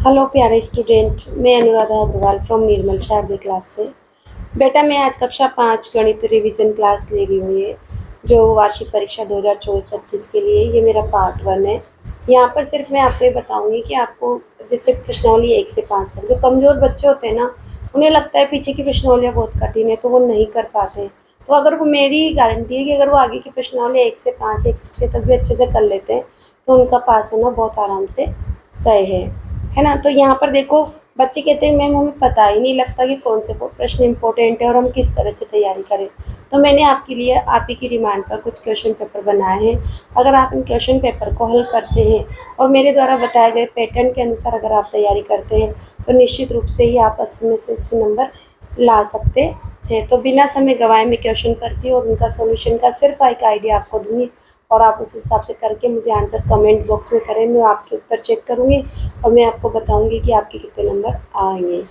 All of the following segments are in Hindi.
हेलो प्यारे स्टूडेंट, मैं अनुराधा अग्रवाल फ्रॉम निर्मल शारदे क्लास से। बेटा मैं आज कक्षा 5 गणित रिवीजन क्लास ले रही हूँ। ये जो वार्षिक परीक्षा 2024-25 के लिए ये मेरा पार्ट 1 है। यहाँ पर सिर्फ मैं आपको ये बताऊँगी कि आपको जैसे प्रश्नावली 1 से 5 तक जो कमज़ोर बच्चे होते हैं ना, उन्हें लगता है पीछे की प्रश्नावलियाँ बहुत कठिन है तो वो नहीं कर पाते हैं। तो अगर वो मेरी गारंटी है कि अगर वो आगे की प्रश्नावली 1 से 5, 1 से 6 तक भी अच्छे से कर लेते हैं तो उनका पास होना बहुत आराम से तय है ना। तो यहाँ पर देखो, बच्चे कहते हैं मैम हमें पता ही नहीं लगता कि कौन से प्रश्न इंपॉर्टेंट है और हम किस तरह से तैयारी करें। तो मैंने आपके लिए आप ही की डिमांड पर कुछ क्वेश्चन पेपर बनाए हैं। अगर आप इन क्वेश्चन पेपर को हल करते हैं और मेरे द्वारा बताए गए पैटर्न के अनुसार अगर आप तैयारी करते हैं तो निश्चित रूप से ही आप 80 में से 80 नंबर ला सकते हैं। तो बिना समय गंवाए मैं क्वेश्चन करती हूँ और उनका सोल्यूशन का सिर्फ एक आइडिया आपको दूंगी और आप उस हिसाब से करके मुझे आंसर कमेंट बॉक्स में करें। मैं आपके ऊपर चेक करूँगी और मैं आपको बताऊँगी कि आपके कितने नंबर आएंगे।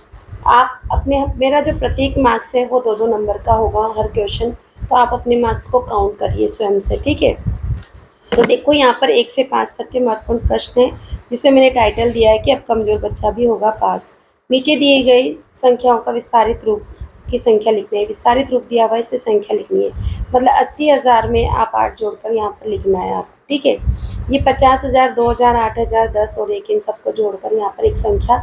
आप अपने मेरा जो प्रत्येक मार्क्स है वो 2-2 नंबर का होगा हर क्वेश्चन। तो आप अपने मार्क्स को काउंट करिए स्वयं से, ठीक है। तो देखो यहाँ पर 1 से 5 तक के महत्वपूर्ण प्रश्न हैं जिसे मैंने टाइटल दिया है कि अब कमज़ोर बच्चा भी होगा पास। नीचे दिए गई संख्याओं का विस्तारित रूप की संख्या लिखनी है। विस्तारित रूप दिया हुआ है, इससे संख्या लिखनी है। मतलब 80,000 में आप 8 जोड़कर यहाँ पर लिखना है आप, ठीक है। ये 50,000, 2,000, 8,000, 10 और 1 इन सबको जोड़कर यहाँ पर एक संख्या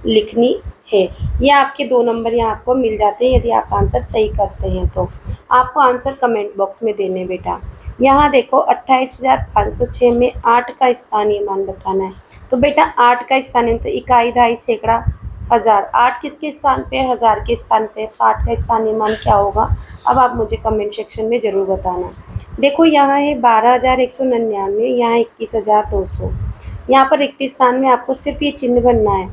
लिखनी है। ये आपके 2 नंबर यहाँ आपको मिल जाते हैं यदि आप आंसर सही करते हैं तो। आपको आंसर कमेंट बॉक्स में देने बेटा। यहाँ देखो 28,506 में 8 का स्थानीय मान बताना है। तो बेटा 8 का स्थानीय तो इकाई, दहाई, सैकड़ा, हज़ार। 8 किसके स्थान पे है? हज़ार के स्थान पे। तो 8 का स्थानीय मान क्या होगा? अब आप मुझे कमेंट सेक्शन में ज़रूर बताना। देखो यहाँ है 12,199, यहाँ 21,200। यहाँ पर रिक्त स्थान में आपको सिर्फ ये चिन्ह बनना है,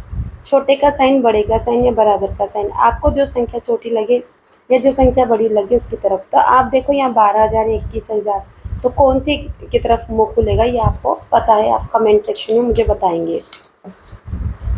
छोटे का साइन, बड़े का साइन या बराबर का साइन। आपको जो संख्या छोटी लगे या जो संख्या बड़ी लगे उसकी तरफ। तो आप देखो यहाँ 12,000, 21,000, तो कौन सी की तरफ मुँह खुलेगा ये आपको पता है, आप कमेंट सेक्शन में मुझे बताएंगे।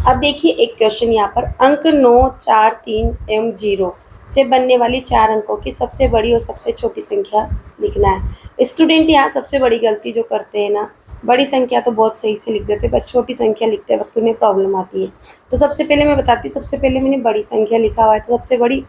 अब देखिए एक क्वेश्चन यहाँ पर, अंक 9, 4, 3 एवं 0 से बनने वाली 4 अंकों की सबसे बड़ी और सबसे छोटी संख्या लिखना है। स्टूडेंट यहाँ सबसे बड़ी गलती जो करते हैं ना, बड़ी संख्या तो बहुत सही से लिख देते हैं पर छोटी संख्या लिखते वक्त उन्हें प्रॉब्लम आती है। तो सबसे पहले मैं बताती हूँ, सबसे पहले मैंने बड़ी संख्या लिखा हुआ है। तो सबसे बड़ी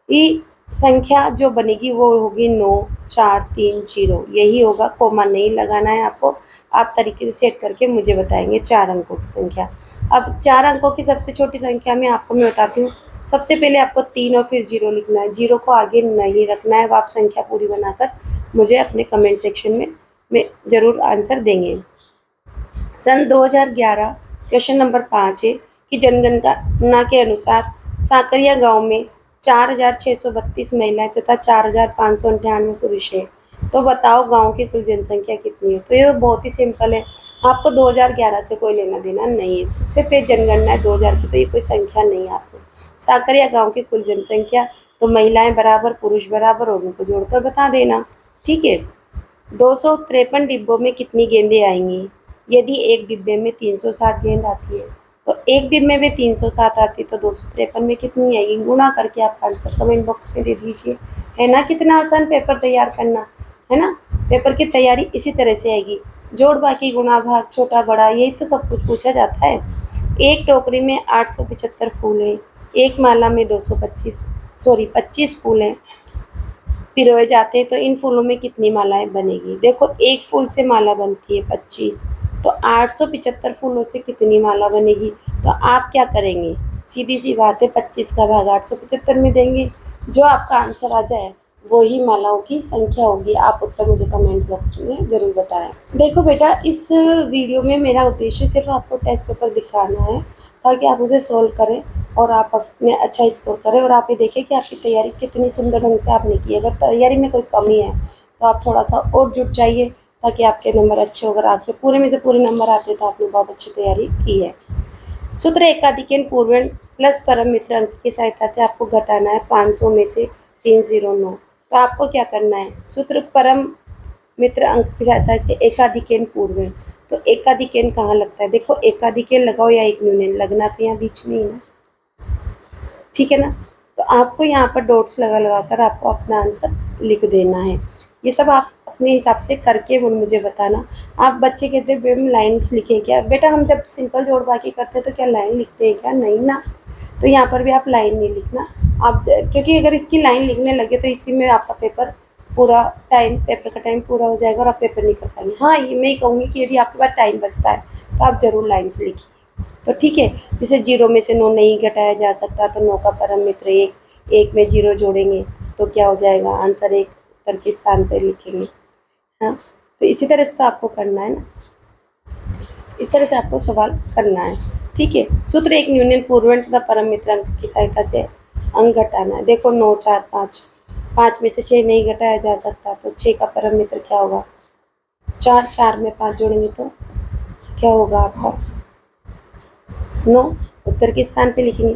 ई संख्या जो बनेगी वो होगी 9, 4, 3, 0, यही होगा। कोमा नहीं लगाना है आपको, आप तरीके से सेट करके मुझे बताएंगे 4 अंकों की संख्या। अब 4 अंकों की सबसे छोटी संख्या में आपको मैं बताती हूँ। सबसे पहले आपको 3 और फिर 0 लिखना है, 0 को आगे नहीं रखना है। अब आप संख्या पूरी बनाकर मुझे अपने कमेंट सेक्शन में ज़रूर आंसर देंगे। सन 2011 क्वेश्चन नंबर 5 है कि जनगणना के अनुसार साकरिया गांव में 4,632 महिलाएं तथा 4,598 पुरुष है। तो बताओ गांव की कुल जनसंख्या कितनी है? तो ये तो बहुत ही सिंपल है, आपको 2011 से कोई लेना देना नहीं है, सिर्फ एक जनगणना है 2000 की, तो ये कोई संख्या नहीं है आपको। साकरिया गांव की कुल जनसंख्या, तो महिलाएं बराबर पुरुष बराबर और उनको जोड़कर बता देना, ठीक है। 253 डिब्बों में कितनी गेंदें आएंगी? यदि एक डिब्बे में 307 गेंद आती है तो एक डिब्बे में 307 आती तो 253 में कितनी आएगी? गुणा करके आप आंसर कमेंट बॉक्स में दे दीजिए। है ना कितना आसान पेपर तैयार करना, है ना। पेपर की तैयारी इसी तरह से आएगी, जोड़ बाकी गुणा भाग छोटा बड़ा, यही तो सब कुछ पूछा जाता है। एक टोकरी में 875 फूल हैं, एक माला में 25 फूल हैं पिरोए जाते हैं, तो इन फूलों में कितनी मालाएं बनेगी? देखो एक फूल से माला बनती है 25, तो 875 फूलों से कितनी माला बनेगी? तो आप क्या करेंगे? सीधी सी बात है, 25 का भाग 875 में देंगे, जो आपका आंसर आ जाए वही मालाओं की संख्या होगी। आप उत्तर मुझे कमेंट बॉक्स में ज़रूर बताएं। देखो बेटा, इस वीडियो में मेरा उद्देश्य सिर्फ आपको टेस्ट पेपर दिखाना है ताकि आप उसे सोल्व करें और आप अपने अच्छा स्कोर करें और आप ये देखें कि आपकी तैयारी कितनी सुंदर ढंग से आपने की है। अगर तैयारी में कोई कमी है तो आप थोड़ा सा और जुट जाइए ताकि आपके नंबर अच्छे हो। अगर आपके पूरे में से पूरे नंबर आते तो आपने बहुत अच्छी तैयारी की है। सूत्र एकाधिकन पूर्वण प्लस परम मित्र अंक की सहायता से आपको घटाना है 500 में से 309। तो आपको क्या करना है? सूत्र परम मित्र अंक की सहायता से एकाधिकन पूर्वण, तो एकाधिकन कहाँ लगता है? देखो एकाधिकन लगाओ या एक न्यूनन, लगना तो यहाँ बीच में ही ना, ठीक है ना। तो आपको यहाँ पर डॉट्स लगा लगा कर आपको अपना आंसर लिख देना है। ये सब आप अपने हिसाब से करके वो मुझे बताना। आप बच्चे कहते हैं मैम लाइन्स लिखें क्या? बेटा हम जब सिंपल जोड़ बाकी करते हैं तो क्या लाइन लिखते हैं क्या? नहीं ना। तो यहाँ पर भी आप लाइन नहीं लिखना। आप क्योंकि अगर इसकी लाइन लिखने लगे तो इसी में आपका पेपर पेपर का टाइम पूरा हो जाएगा और आप पेपर नहीं कर पाएंगे। हाँ, ये मैं कहूँगी कि यदि आपके पास टाइम बचता है तो आप ज़रूर लाइन्स लिखिए। तो ठीक है, जैसे 0 में से 9 नहीं घटाया जा सकता तो 9 का परम मित्र 1, 1 में 0 जोड़ेंगे तो क्या हो जाएगा? आंसर 1 उत्तर के स्थान पर लिखेंगे। हाँ, तो इसी तरह से तो आपको करना है ना, इस तरह से आपको सवाल करना है। ठीक है, सूत्र 1 न्यूनन पूर्वण तथा परम मित्र अंक की सहायता से अंक घटाना है। देखो 9, 4, 5, 5 में से 6 नहीं घटाया जा सकता तो 6 का परम मित्र क्या होगा? 4, 4 में 5 जोड़ेंगे तो क्या होगा आपका? 9 उत्तर के स्थान पे लिखेंगे।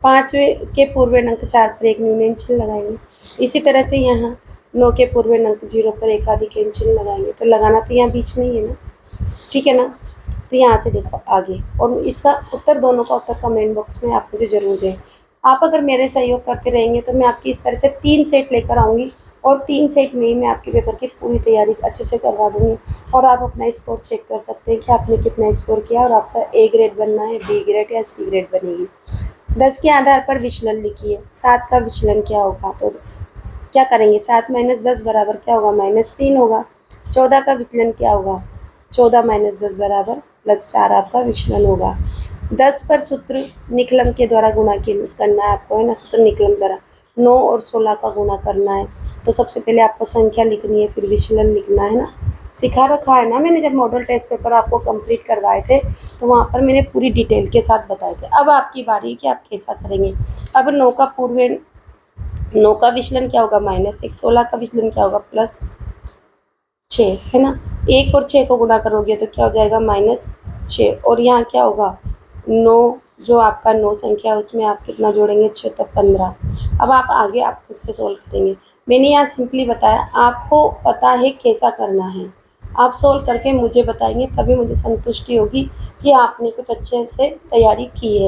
5 के पूर्व अंक 4 पर एक न्यूनन चिन्ह लगाएंगे। इसी तरह से यहाँ 9 के पूर्व अंक 0 पर एक अधिक चिन्ह लगाएंगे। तो लगाना तो यहाँ बीच में ही है ना, ठीक है ना। तो यहाँ से देखो आगे, और इसका उत्तर, दोनों का उत्तर कमेंट बॉक्स में आप मुझे ज़रूर दें। आप अगर मेरे सहयोग करते रहेंगे तो मैं आपकी इस तरह से 3 सेट लेकर आऊँगी और 3 सेट में ही मैं आपके पेपर की पूरी तैयारी अच्छे से करवा दूँगी और आप अपना स्कोर चेक कर सकते हैं कि आपने कितना स्कोर किया और आपका ए ग्रेड बनना है, बी ग्रेड या सी ग्रेड बनेगी। 10 के आधार पर विचलन लिखिए। 7 का विचलन क्या होगा? तो क्या करेंगे? 7 माइनस 10 बराबर क्या होगा? -3 होगा। 14 का विचलन क्या होगा? 14 माइनस 10 बराबर +4 आपका विचलन होगा। 10 पर सूत्र निकलम के द्वारा गुणा करना है आपको, है ना, सूत्र निकलम द्वारा 9 और 16 का गुणा करना है। तो सबसे पहले आपको संख्या लिखनी है, फिर विचलन लिखना है ना, सिखा रखा है ना मैंने। जब मॉडल टेस्ट पेपर आपको कंप्लीट करवाए थे तो वहाँ पर मैंने पूरी डिटेल के साथ बताए थे। अब आपकी बारी है कि आप कैसा करेंगे। अब 9 का विचलन क्या होगा? -1। 16 का विचलन क्या होगा? +6, है ना। 1 और 6 को गुणा करोगे तो क्या हो जाएगा? -6। और यहाँ क्या होगा? 9, जो आपका 9 संख्या है उसमें आप कितना जोड़ेंगे? 6, तो 15। अब आप आगे आप खुद से सोल्व करेंगे। मैंने यहाँ सिंपली बताया, आपको पता है कैसा करना है। आप सोल्व करके मुझे बताएंगे तभी मुझे संतुष्टि होगी कि आपने कुछ अच्छे से तैयारी की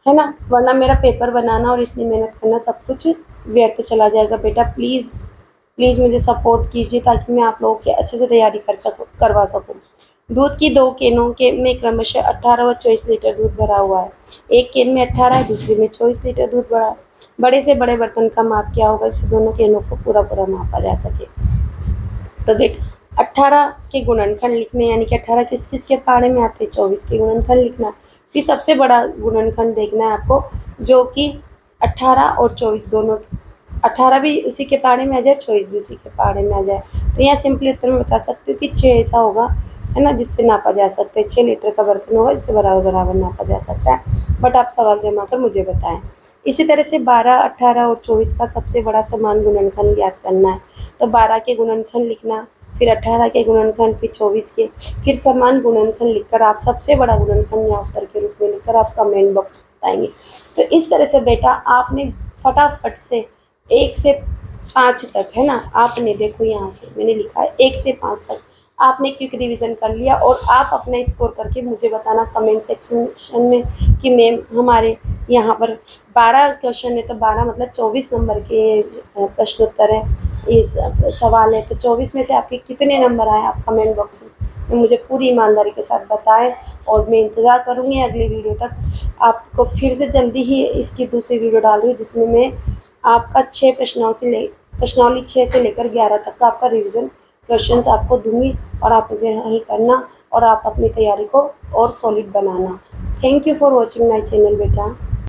है ना। वरना मेरा पेपर बनाना और इतनी मेहनत करना सब कुछ व्यर्थ चला जाएगा। बेटा प्लीज़ प्लीज़ मुझे सपोर्ट कीजिए ताकि मैं आप लोगों की अच्छे से तैयारी करवा सकूँ। दूध की 2 कैनों के में क्रमशः 18 व 24 लीटर दूध भरा हुआ है। एक कैन में 18 है, दूसरी में 24 लीटर दूध भरा है। बड़े से बड़े बर्तन का माप क्या होगा जिससे दोनों कैनों को पूरा पूरा मापा जा सके? तो बेटा 18 के गुणनखंड लिखने, यानी कि 18 किस किस के पाड़े में आते हैं? 24 के गुणनखंड लिखना है। फिर सबसे बड़ा गुणनखंड देखना है आपको, जो कि 18 और 24 दोनों, 18 भी उसी के पाड़े में आ जाए, 24 भी उसी के पाड़े में आ जाए। तो यहाँ सिंपली उत्तर में बता सकती हूँ कि 6 ऐसा होगा, है ना, जिससे नापा जा सकता है। 6 लीटर का बर्तन होगा जिससे बराबर बराबर नापा जा सकता है। बट आप सवाल जमा कर मुझे बताएं। इसी तरह से 12, 18 और 24 का सबसे बड़ा समान गुणनखंड ज्ञात करना है। तो 12 के गुणनखंड लिखना, फिर 18 के गुणनखंड, फिर 24 के, फिर समान गुणनखंड लिखकर आप सबसे बड़ा गुणनखंड यहाँ उत्तर के रूप में लिखकर आप कमेंट बॉक्स में बताएंगे। तो इस तरह से बेटा आपने फटाफट से 1 से 5 तक, है ना, आपने देखो यहाँ से मैंने लिखा है 1 से 5 तक आपने क्विक रिवीजन कर लिया और आप अपना स्कोर करके मुझे बताना कमेंट सेक्शन में कि मैम हमारे यहाँ पर 12 क्वेश्चन है तो 12 मतलब 24 नंबर के प्रश्न उत्तर है, इस सवाल है, तो 24 में से आपके कितने नंबर आए आप कमेंट बॉक्स में मुझे पूरी ईमानदारी के साथ बताएं। और मैं इंतज़ार करूँगी अगली वीडियो तक। आपको फिर से जल्दी ही इसकी दूसरी वीडियो डाल रही हूँ जिसमें मैं आपका 6 प्रश्नावली 6 से लेकर 11 तक का आपका रिवीजन क्वेश्चंस आपको दूंगी और आप मुझे हल करना और आप अपनी तैयारी को और solid banana. Thank you for watching my channel बेटा।